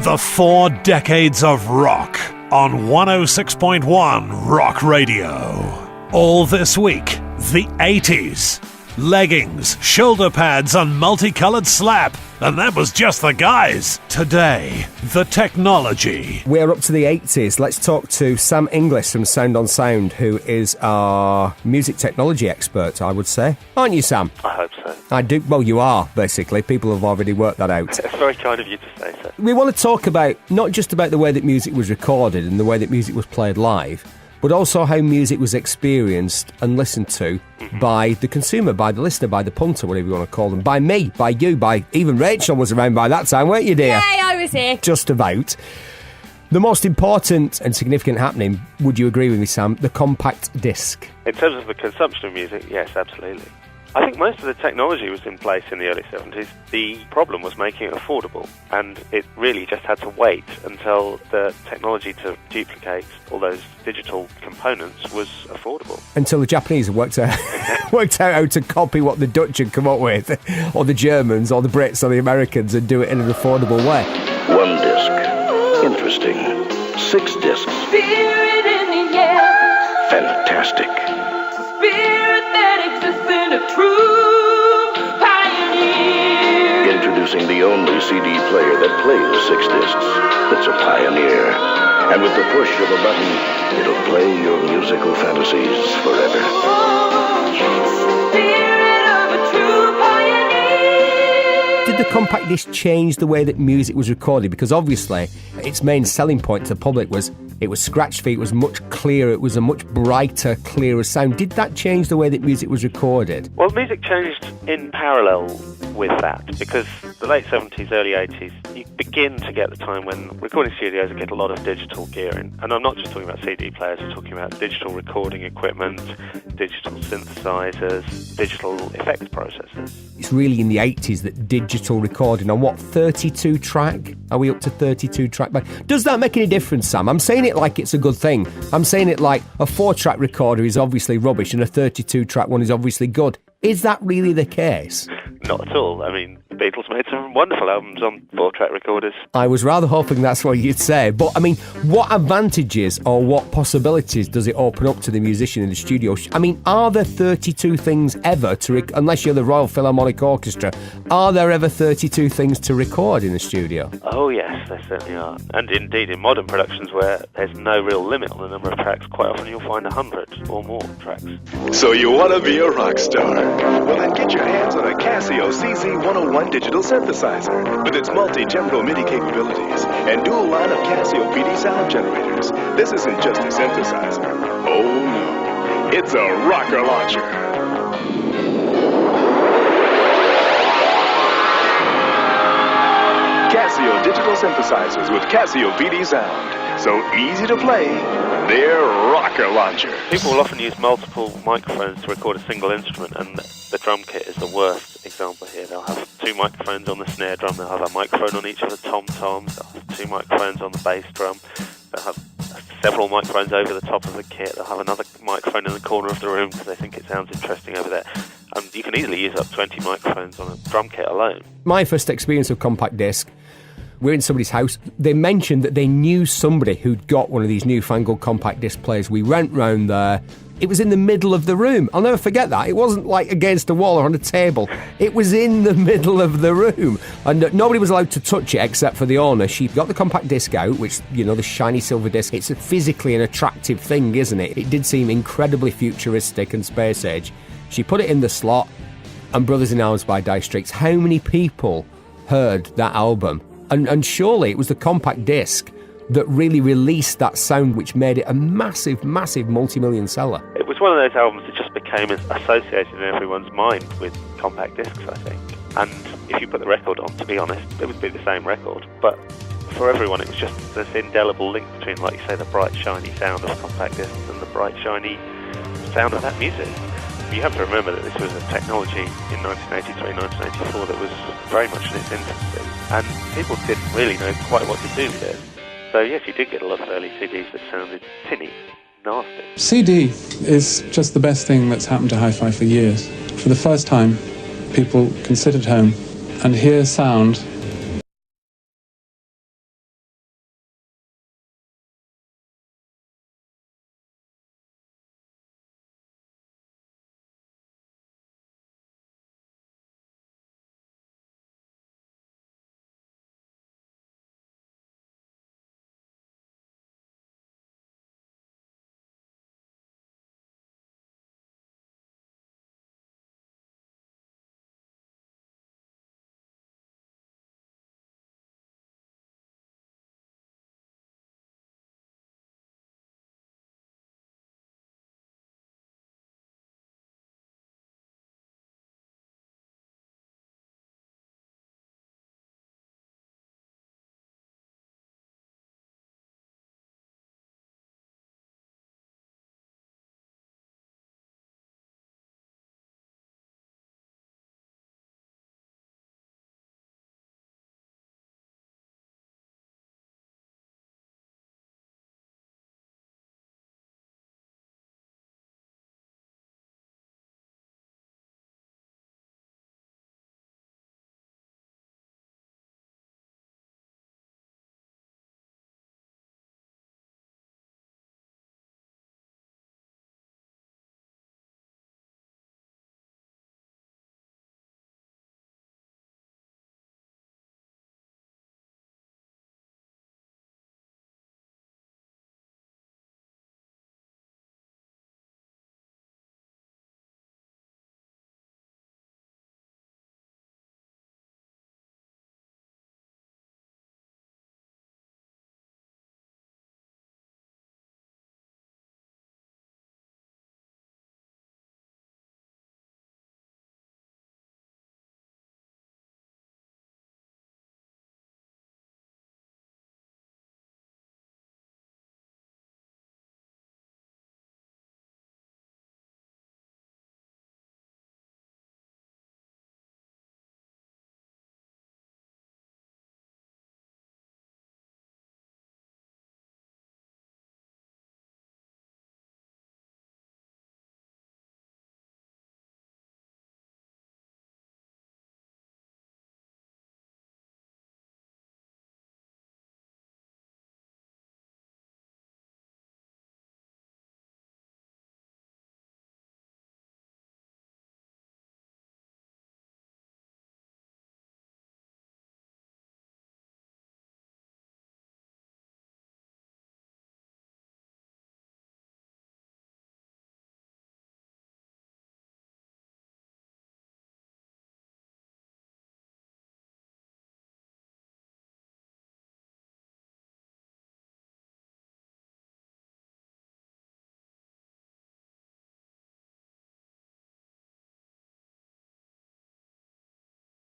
The 4 decades of rock on 106.1 Rock Radio. All this week, the 80s. Leggings, shoulder pads and multicoloured slap. And that was just the guys. Today, the technology. We're up to the 80s. Let's talk to Sam Inglis from Sound on Sound, who is our music technology expert, I would say. Aren't you, Sam? I hope so. I do. Well, you are, basically. People have already worked that out. It's very kind of you to say so. We want to talk about, not just about the way that music was recorded and the way that music was played live, but also how music was experienced and listened to by the consumer, by the listener, by the punter, whatever you want to call them, by me, by you, by even Rachel was around by that time, weren't you, dear? Yay, I was here. Just about. The most important and significant happening, would you agree with me, Sam, the compact disc? In terms of the consumption of music, yes, absolutely. I think most of the technology was in place in the early 70s. The problem was making it affordable, and it really just had to wait until the technology to duplicate all those digital components was affordable. Until the Japanese worked out how to copy what the Dutch had come up with, or the Germans, or the Brits, or the Americans, and do it in an affordable way. 1 disc. Interesting. 6 discs. Spirit in the air. Fantastic. Spirit that exists in a true pioneer. Introducing the only CD player that plays 6 discs. That's a pioneer. And with the push of a button, it'll play your musical fantasies forever. Spirit of a true pioneer. Did the compact disc change the way that music was recorded? Because obviously, its main selling point to the public was it was scratch-free, it was much clearer, it was a much brighter, clearer sound. Did that change the way that music was recorded? Well, music changed in parallel with that, because the late 70s, early 80s, you begin to get the time when recording studios get a lot of digital gear in. And I'm not just talking about CD players, I'm talking about digital recording equipment, digital synthesizers, digital effects processors. It's really in the 80s that digital recording on 32 track? Are we up to 32 track? Does that make any difference, Sam? I'm saying it like it's a good thing. I'm saying it like a 4-track recorder is obviously rubbish and a 32 track one is obviously good. Is that really the case? Not at all. I mean, the Beatles made some wonderful albums on 4-track recorders. I was rather hoping that's what you'd say. But, I mean, what advantages or what possibilities does it open up to the musician in the studio? I mean, are there 32 things ever unless you're the Royal Philharmonic Orchestra, are there ever 32 things to record in the studio? Oh, yes, there certainly are. And indeed, in modern productions where there's no real limit on the number of tracks, quite often you'll find 100 or more tracks. So you want to be a rock star? Well, then get your hands on a Casio CZ101 digital synthesizer with its multi-temporal MIDI capabilities and dual line of Casio PD sound generators. This isn't just a synthesizer. Oh no, it's a rocker launcher. Casio digital synthesizers with Casio PD sound. So easy to play, they're rocker launcher. People will often use multiple microphones to record a single instrument, and the drum kit is the worst example here. They'll have 2 microphones on the snare drum, they'll have a microphone on each of the tom-toms, they'll have 2 microphones on the bass drum, they'll have several microphones over the top of the kit, they'll have another microphone in the corner of the room because they think it sounds interesting over there. You can easily use up 20 microphones on a drum kit alone. My first experience of compact disc, we're in somebody's house. They mentioned that they knew somebody who'd got one of these newfangled compact disc players. We went round there. It was in the middle of the room. I'll never forget that. It wasn't like against a wall or on a table. It was in the middle of the room. And nobody was allowed to touch it except for the owner. She got the compact disc out, which, you know, the shiny silver disc. It's physically an attractive thing, isn't it? It did seem incredibly futuristic and space age. She put it in the slot, and Brothers in Arms by Dire Straits. How many people heard that album? And surely it was the compact disc that really released that sound, which made it a massive, massive multi-million seller. It was one of those albums that just became associated in everyone's mind with compact discs, I think. And if you put the record on, to be honest, it would be the same record. But for everyone, it was just this indelible link between, like you say, the bright, shiny sound of compact discs and the bright, shiny sound of that music. You have to remember that this was a technology in 1983, 1984 that was very much in its infancy, and people didn't really know quite what to do with it. So yes, you did get a lot of early CDs that sounded tinny, nasty. CD is just the best thing that's happened to hi-fi for years. For the first time, people can sit at home and hear sound